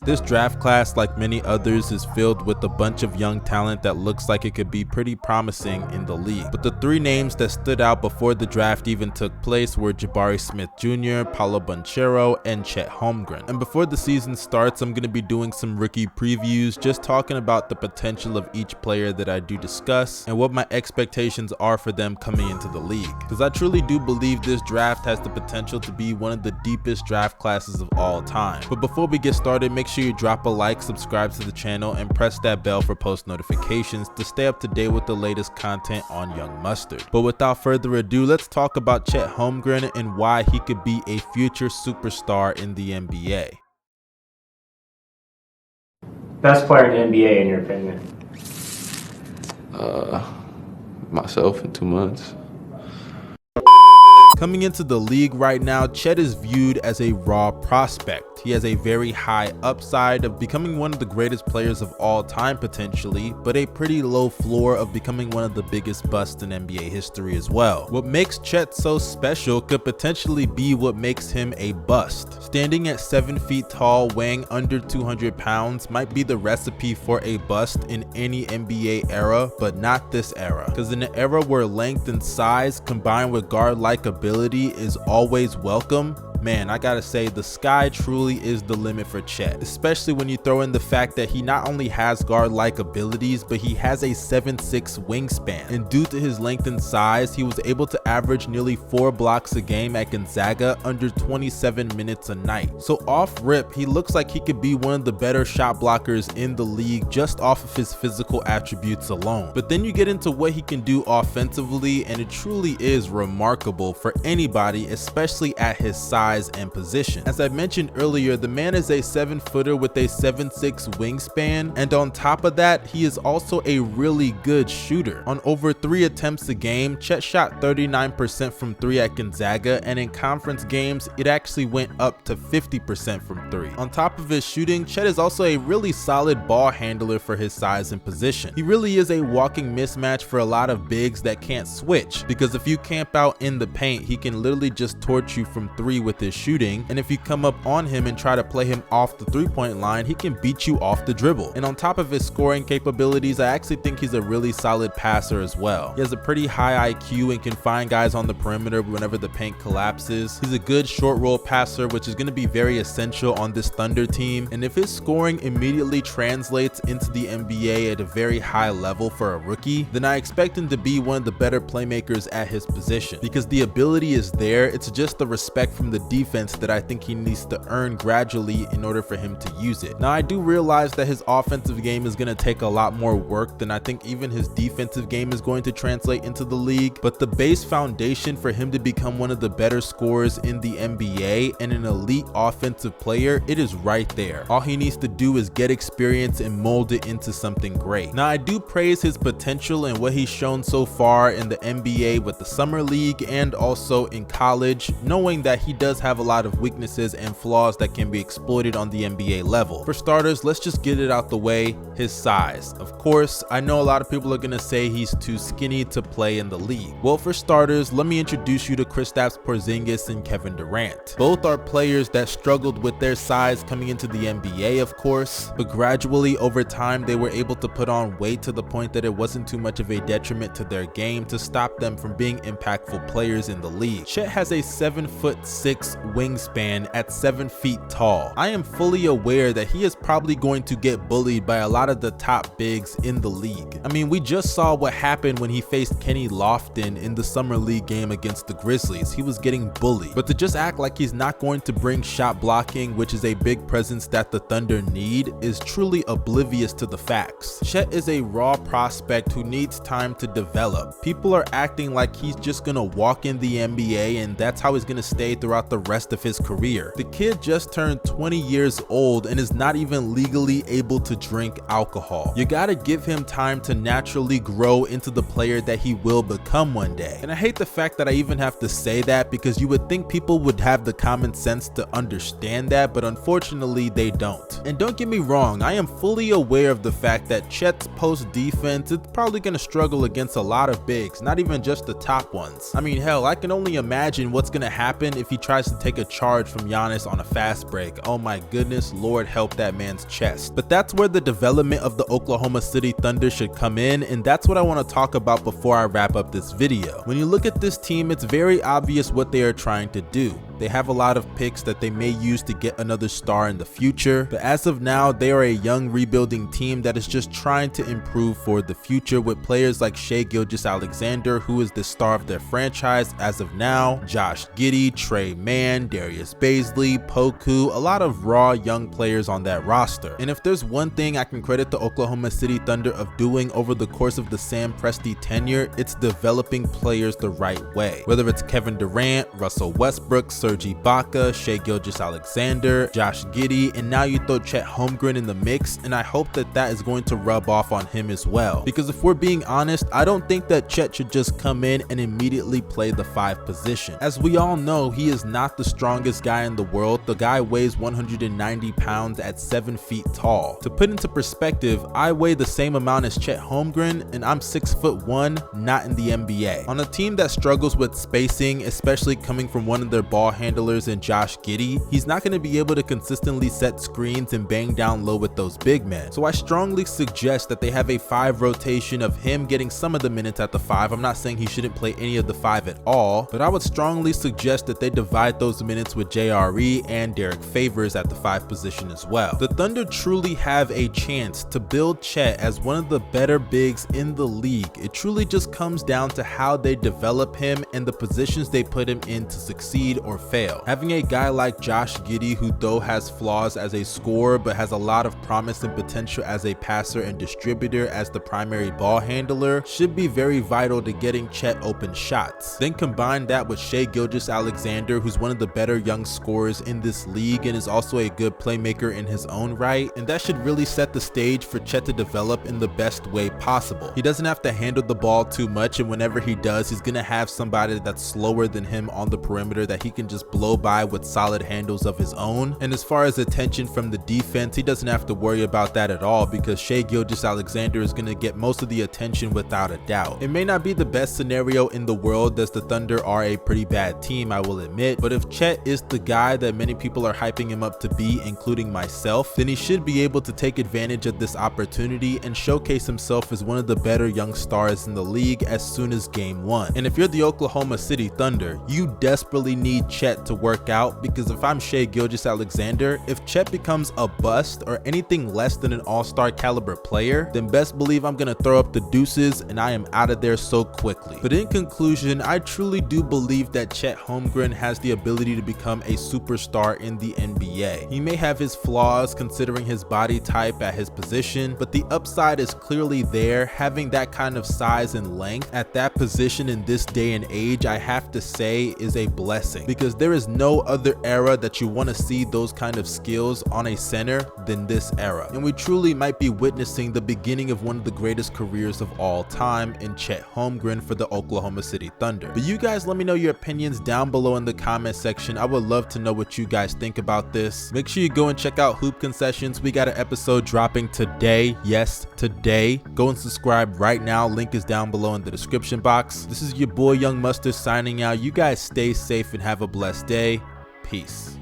This draft class, like many others, is filled with a bunch of young talent that looks like it could be pretty promising in the league. But the three names that stood out before the draft even took place were Jabari Smith Jr., Paolo Banchero, and Chet Holmgren. And before the season starts, I'm going to be doing some rookie previews, just talking about the potential of each player that I do discuss and what my expectations are for them coming into the league. Because I truly do believe this draft has the potential to be one of the deepest draft classes of all time. But before we get started, make sure you drop a like, subscribe to the channel, and press that bell for post notifications to stay up to date with the latest content on Young Mustard. But without further ado, let's talk about Chet Holmgren and why he could be a future superstar in the NBA. Best player in the NBA in your opinion? Myself in 2 months. Coming into the league right now, Chet is viewed as a raw prospect. He has a very high upside of becoming one of the greatest players of all time potentially, but a pretty low floor of becoming one of the biggest busts in NBA history as well. What makes Chet so special could potentially be what makes him a bust. Standing at 7 feet tall, weighing under 200 pounds might be the recipe for a bust in any NBA era, but not this era. Because in an era where length and size combined with guard-like ability is always welcome, man, I gotta say the sky truly is the limit for Chet, especially when you throw in the fact that he not only has guard-like abilities, but he has a 7'6" wingspan, and due to his length and size, he was able to average nearly 4 blocks a game at Gonzaga under 27 minutes a night. So off rip, he looks like he could be one of the better shot blockers in the league just off of his physical attributes alone. But then you get into what he can do offensively, and it truly is remarkable for anybody, especially at his size and position. As I mentioned earlier, the man is a 7-footer with a 7'6" wingspan, and on top of that, he is also a really good shooter. On over 3 attempts a game, Chet shot 39% from 3 at Gonzaga, and in conference games, it actually went up to 50% from 3. On top of his shooting, Chet is also a really solid ball handler for his size and position. He really is a walking mismatch for a lot of bigs that can't switch, because if you camp out in the paint, he can literally just torch you from 3 with his shooting, and if you come up on him and try to play him off the 3-point line, he can beat you off the dribble. And on top of his scoring capabilities, I actually think he's a really solid passer as well. He has a pretty high IQ and can find guys on the perimeter whenever the paint collapses. He's a good short roll passer, which is going to be very essential on this Thunder team, and if his scoring immediately translates into the NBA at a very high level for a rookie, then I expect him to be one of the better playmakers at his position, because the ability is there. It's just the respect from the defense that I think he needs to earn gradually in order for him to use it. Now, I do realize that his offensive game is going to take a lot more work than I think even his defensive game is going to translate into the league, but the base foundation for him to become one of the better scorers in the NBA and an elite offensive player, it is right there. All he needs to do is get experience and mold it into something great. Now, I do praise his potential and what he's shown so far in the NBA with the Summer League and also in college, knowing that he does have a lot of weaknesses and flaws that can be exploited on the NBA level. For starters, let's just get it out the way, his size. Of course, I know a lot of people are going to say he's too skinny to play in the league. Well, for starters, let me introduce you to Kristaps Porzingis and Kevin Durant. Both are players that struggled with their size coming into the NBA, of course, but gradually over time they were able to put on weight to the point that it wasn't too much of a detriment to their game to stop them from being impactful players in the league. Chet has a 7'6" wingspan at 7 feet tall. I am fully aware that he is probably going to get bullied by a lot of the top bigs in the league. I mean, we just saw what happened when he faced Kenny Lofton in the Summer League game against the Grizzlies. He was getting bullied. But to just act like he's not going to bring shot blocking, which is a big presence that the Thunder need, is truly oblivious to the facts. Chet is a raw prospect who needs time to develop. People are acting like he's just gonna walk in the NBA and that's how he's gonna stay throughout the rest of his career. The kid just turned 20 years old and is not even legally able to drink alcohol. You gotta give him time to naturally grow into the player that he will become one day. And I hate the fact that I even have to say that, because you would think people would have the common sense to understand that, but unfortunately they don't. And don't get me wrong, I am fully aware of the fact that Chet's post defense is probably gonna struggle against a lot of bigs, not even just the top ones. I mean, hell, I can only imagine what's gonna happen if he tries to take a charge from Giannis on a fast break. Oh my goodness, Lord help that man's chest. But that's where the development of the Oklahoma City Thunder should come in, and that's what I want to talk about before I wrap up this video. When you look at this team, it's very obvious what they are trying to do. They have a lot of picks that they may use to get another star in the future, but as of now, they are a young rebuilding team that is just trying to improve for the future, with players like Shai Gilgeous-Alexander, who is the star of their franchise as of now, Josh Giddey, Trey Mann, Darius Bazley, Poku, a lot of raw young players on that roster. And if there's one thing I can credit the Oklahoma City Thunder of doing over the course of the Sam Presti tenure, it's developing players the right way. Whether it's Kevin Durant, Russell Westbrook, Serge Ibaka, Shai Gilgeous-Alexander, Josh Giddey, and now you throw Chet Holmgren in the mix, and I hope that that is going to rub off on him as well. Because if we're being honest, I don't think that Chet should just come in and immediately play the 5 position. As we all know, he is not the strongest guy in the world. The guy weighs 190 pounds at 7 feet tall. To put into perspective, I weigh the same amount as Chet Holmgren, and I'm 6'1", not in the NBA. On a team that struggles with spacing, especially coming from one of their ball handlers in Josh Giddey, he's not going to be able to consistently set screens and bang down low with those big men. So I strongly suggest that they have a 5 rotation of him getting some of the minutes at the 5. I'm not saying he shouldn't play any of the 5 at all, but I would strongly suggest that they divide those minutes with JRE and Derek Favors at the 5 position as well. The Thunder truly have a chance to build Chet as one of the better bigs in the league. It truly just comes down to how they develop him and the positions they put him in to succeed or fail. Having a guy like Josh Giddey, who though has flaws as a scorer but has a lot of promise and potential as a passer and distributor as the primary ball handler, should be very vital to getting Chet open shots. Then combine that with Shai Gilgeous-Alexander, who's one of the better young scorers in this league and is also a good playmaker in his own right, and that should really set the stage for Chet to develop in the best way possible. He doesn't have to handle the ball too much, and whenever he does, he's gonna have somebody that's slower than him on the perimeter that he can just blow by with solid handles of his own. And as far as attention from the defense, he doesn't have to worry about that at all, because Shai Gilgeous-Alexander is gonna get most of the attention without a doubt. It may not be the best scenario in the world, as the Thunder are a pretty bad team, I will admit, but if Chet is the guy that many people are hyping him up to be, including myself, then he should be able to take advantage of this opportunity and showcase himself as one of the better young stars in the league as soon as game 1. And if you're the Oklahoma City Thunder, you desperately need Chet to work out, because if I'm Shai Gilgeous-Alexander, if Chet becomes a bust or anything less than an all-star caliber player, then best believe I'm gonna throw up the deuces and I am out of there so quickly. But in conclusion, I truly do believe that Chet Holmgren has the ability to become a superstar in the NBA. He may have his flaws considering his body type at his position, but the upside is clearly there. Having that kind of size and length at that position in this day and age, I have to say, is a blessing, because there is no other era that you want to see those kind of skills on a center than this era. And we truly might be witnessing the beginning of one of the greatest careers of all time in Chet Holmgren for the Oklahoma City Thunder. But you guys let me know your opinions down below in the comment section. I would love to know what you guys think about this. Make sure you go and check out Hoop Concessions. We got an episode dropping today. Yes, today. Go and subscribe right now. Link is down below in the description box. This is your boy Young Mustard signing out. You guys stay safe and have a blessed day. Peace.